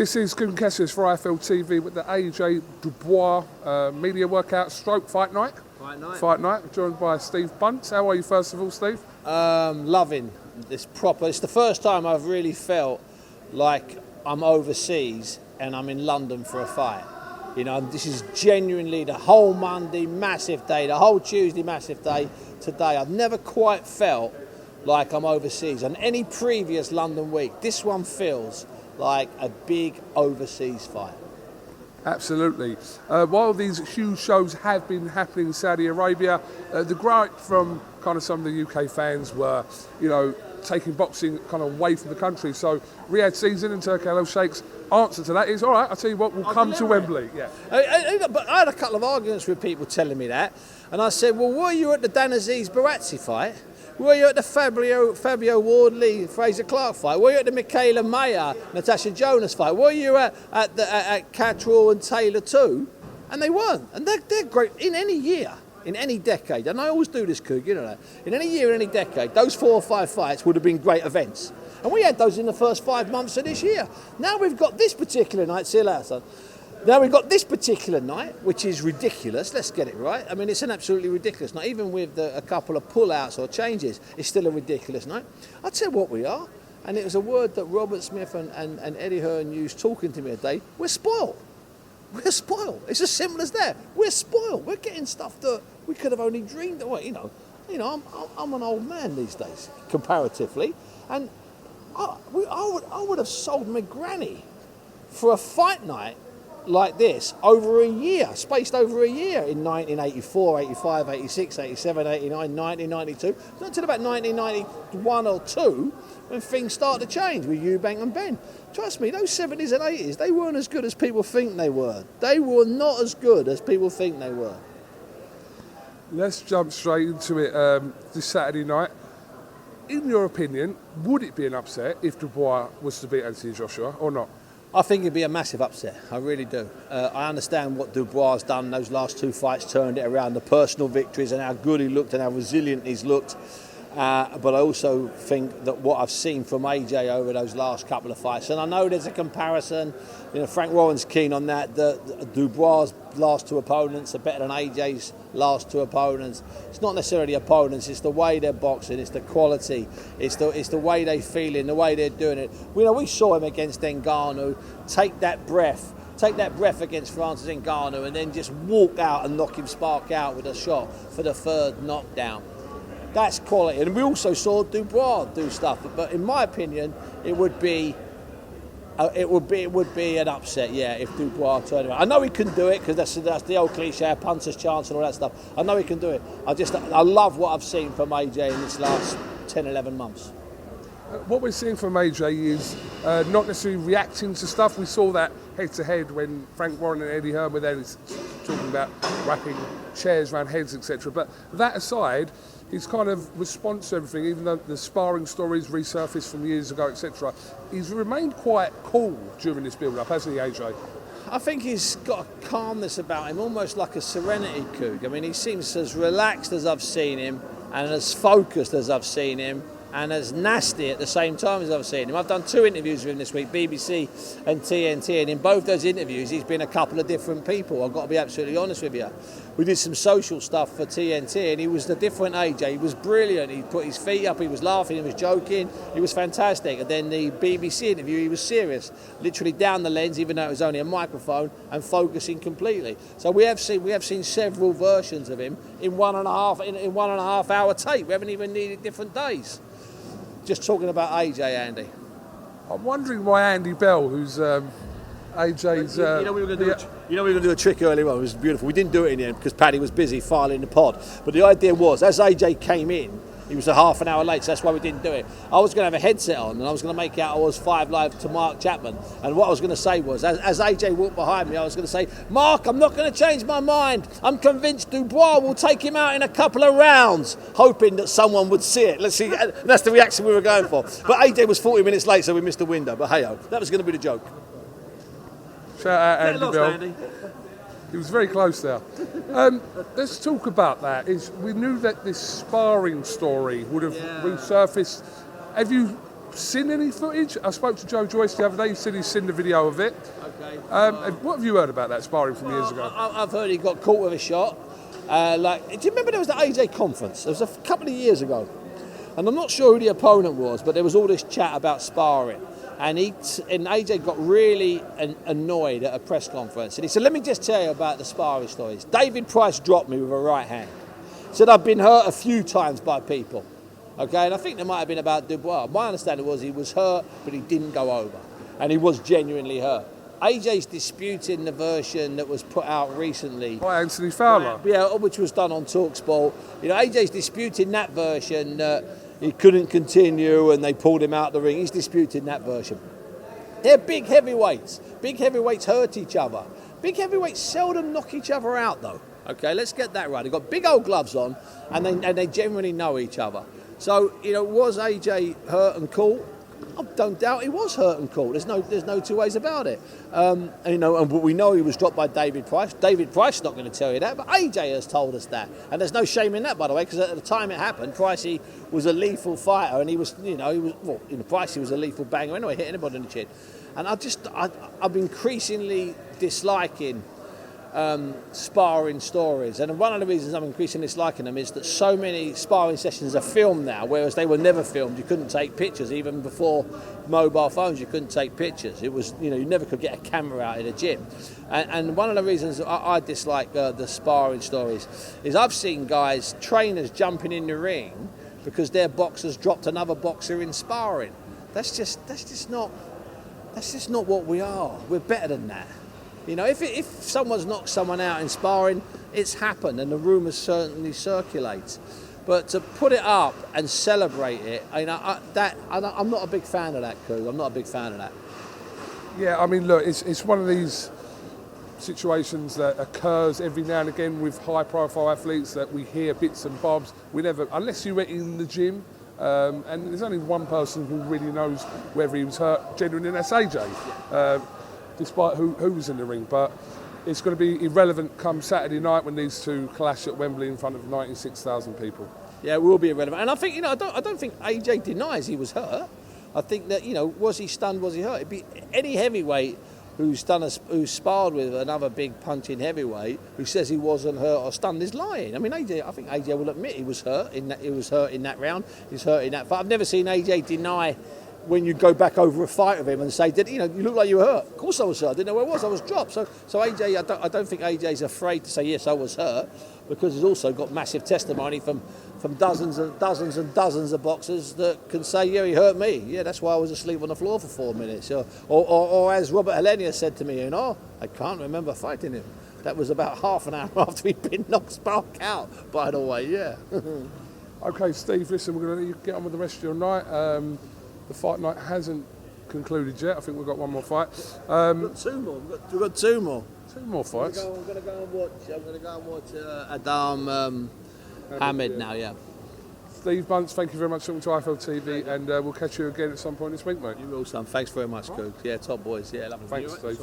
This is KUGAN CASSIUS for IFLTV with the Aj-Dubois media workout stroke fight night. Fight night, joined by Steve Bunce. How are you, first of all, Steve? Loving this proper. It's the first time I've really felt like I'm overseas and I'm in London for a fight. You know, this is genuinely the whole Monday, massive day, the whole Tuesday, massive day. Today, I've never quite felt like I'm overseas. On any previous London week, this one feels like a big overseas fight. Absolutely. While these huge shows have been happening in Saudi Arabia, the gripe from kind of some of the UK fans were, you know, taking boxing kind of away from the country. So Riyadh season and Turkey Al Sheikh's answer to that is, all right, I'll tell you what, we'll come to Wembley. Yeah. But I had a couple of arguments with people telling me that, and I said, well, were you at the Dan Aziz Barazzi fight? Were you at the Fabio Wardley Fraser Clark fight? Were you at the Michaela Mayer Natasha Jonas fight? Were you at Catterall and Taylor too? And they weren't. And they're great in any year, in any decade. And I always do this, Coog, you know that. In any year, in any decade, those 4 or 5 fights would have been great events. And we had those in the first 5 months of this year. Now we've got this particular night. See you later, son. Now we've got this particular night, which is ridiculous. Let's get it right. I mean, it's an absolutely ridiculous night. Even with a couple of pull-outs or changes, it's still a ridiculous night. I'll tell you what we are, and it was a word that Robert Smith and Eddie Hearn used talking to me today. We're spoiled. We're spoiled. It's as simple as that. We're spoiled. We're getting stuff that we could have only dreamed of. You know, I'm an old man these days, comparatively, and I would have sold my granny for a fight night like this over a year, spaced over a year in 1984, 85, 86, 87, 89, 1992, not until about 1991 or 2 when things started to change with Eubank and Ben. Trust me, those 70s and 80s, they weren't as good as people think they were. They were not as good as people think they were. Let's jump straight into it this Saturday night. In your opinion, would it be an upset if Dubois was to beat Anthony Joshua or not? I think it'd be a massive upset. I really do. I understand what Dubois has done. Those last 2 fights turned it around, the personal victories and how good he looked and how resilient he's looked. But I also think that what I've seen from AJ over those last couple of fights, and I know there's a comparison, you know, Frank Warren's keen on that, Dubois' last 2 opponents are better than AJ's last 2 opponents. It's not necessarily opponents, it's the way they're boxing, it's the quality, it's the way they feel in, the way they're doing it. You know, we saw him against Ngannou take that breath against Francis Ngannou and then just walk out and knock him spark out with a shot for the 3rd knockdown. That's quality, and we also saw Dubois do stuff. But in my opinion, it would be an upset, yeah, if Dubois turned around. I know he can do it because that's the old cliche, a puncher's chance and all that stuff. I know he can do it. I love what I've seen from AJ in this last 10, 11 months. What we're seeing from AJ is not necessarily reacting to stuff. We saw that head-to-head when Frank Warren and Eddie Hearn were there talking about wrapping chairs around heads, etc. But that aside, his kind of response to everything, even though the sparring stories resurfaced from years ago, etc., he's remained quite cool during this build-up, hasn't he, AJ? I think he's got a calmness about him, almost like a serenity, Coog. I mean, he seems as relaxed as I've seen him and as focused as I've seen him and as nasty at the same time as I've seen him. I've done 2 interviews with him this week, BBC and TNT, and in both those interviews he's been a couple of different people. I've got to be absolutely honest with you. We did some social stuff for TNT and he was the different AJ. He was brilliant. He put his feet up, he was laughing, he was joking, he was fantastic. And then the BBC interview, he was serious, literally down the lens, even though it was only a microphone, and focusing completely. So we have seen several versions of him in 1.5 hour tape. We haven't even needed different days. Just talking about AJ, Andy. I'm wondering why Andy Bell, who's AJ's... we were going to do a trick earlier on. It was beautiful. We didn't do it in the end because Paddy was busy filing the pod. But the idea was, as AJ came in, he was a half an hour late, so that's why we didn't do it. I was going to have a headset on and I was going to make out I was 5 Live to Mark Chapman. And what I was going to say was, as AJ walked behind me, I was going to say, Mark, I'm not going to change my mind. I'm convinced Dubois will take him out in a couple of rounds, hoping that someone would see it. Let's see. That's the reaction we were going for. But AJ was 40 minutes late, so we missed the window. But hey-ho, that was going to be the joke. Shout out Andy Bell. Andy. He was very close there. Let's talk about that. We knew that this sparring story would have resurfaced. Have you seen any footage? I spoke to Joe Joyce the other day. He said he's seen the video of it. Okay. What have you heard about that sparring from years ago? I've heard he got caught with a shot. Do you remember there was the AJ conference? It was a couple of years ago. And I'm not sure who the opponent was, but there was all this chat about sparring. And AJ got really annoyed at a press conference. And he said, let me just tell you about the sparring stories. David Price dropped me with a right hand. Said I've been hurt a few times by people. Okay, and I think there might have been about Dubois. My understanding was he was hurt, but he didn't go over. And he was genuinely hurt. AJ's disputing the version that was put out recently. By Anthony Fowler? Yeah, which was done on TalkSport. You know, AJ's disputing that version. He couldn't continue and they pulled him out the ring. He's disputing that version. They're big heavyweights. Big heavyweights hurt each other. Big heavyweights seldom knock each other out, though. Okay, let's get that right. They've got big old gloves on and they generally know each other. So, you know, was AJ hurt and caught? I don't doubt he was hurt and caught. There's no two ways about it. And we know he was dropped by David Price. David Price is not going to tell you that, but AJ has told us that. And there's no shame in that, by the way, because at the time it happened, Pricey was a lethal fighter, and Pricey was a lethal banger anyway, hit anybody in the chin. And I'm increasingly disliking sparring stories, and one of the reasons I'm increasingly disliking them is that so many sparring sessions are filmed now, whereas they were never filmed. You couldn't take pictures even before mobile phones. You couldn't take pictures. It was, you never could get a camera out in a gym. And one of the reasons I dislike the sparring stories is I've seen trainers jumping in the ring because their boxers dropped another boxer in sparring. That's just not what we are. We're better than that. You know, if someone's knocked someone out in sparring, it's happened and the rumours certainly circulate. But to put it up and celebrate it, I'm not a big fan of that, Kug. I'm not a big fan of that. Yeah, I mean, look, it's one of these situations that occurs every now and again with high-profile athletes that we hear bits and bobs. We never, unless you were in the gym, and there's only one person who really knows whether he was hurt genuinely, and that's AJ. Despite who was in the ring, but it's going to be irrelevant come Saturday night when these two clash at Wembley in front of 96,000 people. Yeah, it will be irrelevant, and I think I don't think AJ denies he was hurt. I think that was he stunned, was he hurt? It'd be any heavyweight who's sparred with another big punching heavyweight who says he wasn't hurt or stunned is lying. I mean, I think AJ will admit he was hurt in that. He was hurt in that round. He's hurt in that fight. I've never seen AJ deny. When you go back over a fight with him and say, you look like you were hurt. Of course I was hurt. I didn't know where I was. I was dropped. So AJ, I don't think AJ's afraid to say, yes, I was hurt, because he's also got massive testimony from dozens and dozens and dozens of boxers that can say, yeah, he hurt me. Yeah, that's why I was asleep on the floor for 4 minutes. Or as Robert Helenia said to me, I can't remember fighting him. That was about half an hour after he'd been knocked spark out, by the way, yeah. Okay, Steve, listen, we're going to let you get on with the rest of your night. The fight night hasn't concluded yet. I think we've got one more fight. We've got two more. We've got two more. Two more fights. I'm going to go and watch Adam Hamid now, yeah. Steve Bunce, thank you very much for talking to IFLTV, and we'll catch you again at some point this week, mate. You will, son. Thanks very much, Kug. Yeah, top boys. Yeah, lovely. Thanks, Steve.